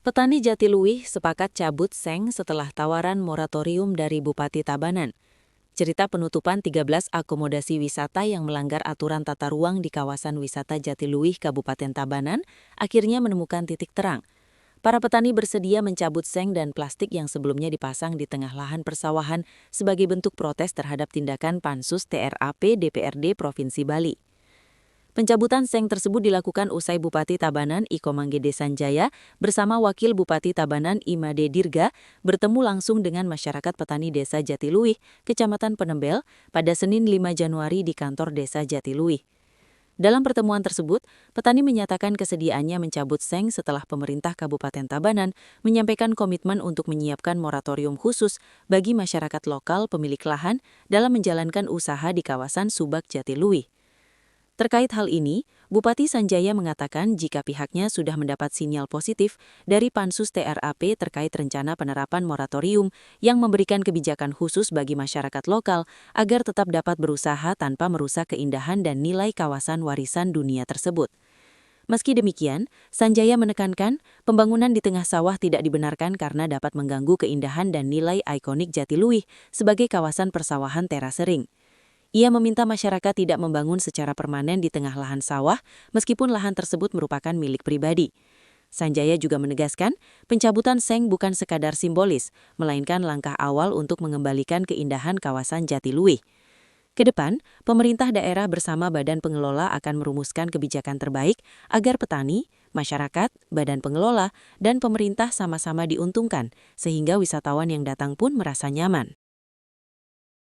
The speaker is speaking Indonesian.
Petani Jatiluwih sepakat cabut seng setelah tawaran moratorium dari Bupati Tabanan. Cerita penutupan 13 akomodasi wisata yang melanggar aturan tata ruang di kawasan wisata Jatiluwih, Kabupaten Tabanan, akhirnya menemukan titik terang. Para petani bersedia mencabut seng dan plastik yang sebelumnya dipasang di tengah lahan persawahan sebagai bentuk protes terhadap tindakan Pansus TRAP DPRD Provinsi Bali. Pencabutan seng tersebut dilakukan usai Bupati Tabanan Iko Manggede Sanjaya bersama Wakil Bupati Tabanan Imade Dirga bertemu langsung dengan masyarakat petani Desa Jatiluwih, Kecamatan Penembel, pada Senin 5 Januari di kantor Desa Jatiluwih. Dalam pertemuan tersebut, petani menyatakan kesediaannya mencabut seng setelah pemerintah Kabupaten Tabanan menyampaikan komitmen untuk menyiapkan moratorium khusus bagi masyarakat lokal pemilik lahan dalam menjalankan usaha di kawasan Subak Jatiluwih. Terkait hal ini, Bupati Sanjaya mengatakan jika pihaknya sudah mendapat sinyal positif dari Pansus TRAP terkait rencana penerapan moratorium yang memberikan kebijakan khusus bagi masyarakat lokal agar tetap dapat berusaha tanpa merusak keindahan dan nilai kawasan warisan dunia tersebut. Meski demikian, Sanjaya menekankan pembangunan di tengah sawah tidak dibenarkan karena dapat mengganggu keindahan dan nilai ikonik Jatiluwih sebagai kawasan persawahan terasering. Ia meminta masyarakat tidak membangun secara permanen di tengah lahan sawah, meskipun lahan tersebut merupakan milik pribadi. Sanjaya juga menegaskan, pencabutan seng bukan sekadar simbolis, melainkan langkah awal untuk mengembalikan keindahan kawasan Jatiluwih. Kedepan, pemerintah daerah bersama badan pengelola akan merumuskan kebijakan terbaik agar petani, masyarakat, badan pengelola, dan pemerintah sama-sama diuntungkan, sehingga wisatawan yang datang pun merasa nyaman.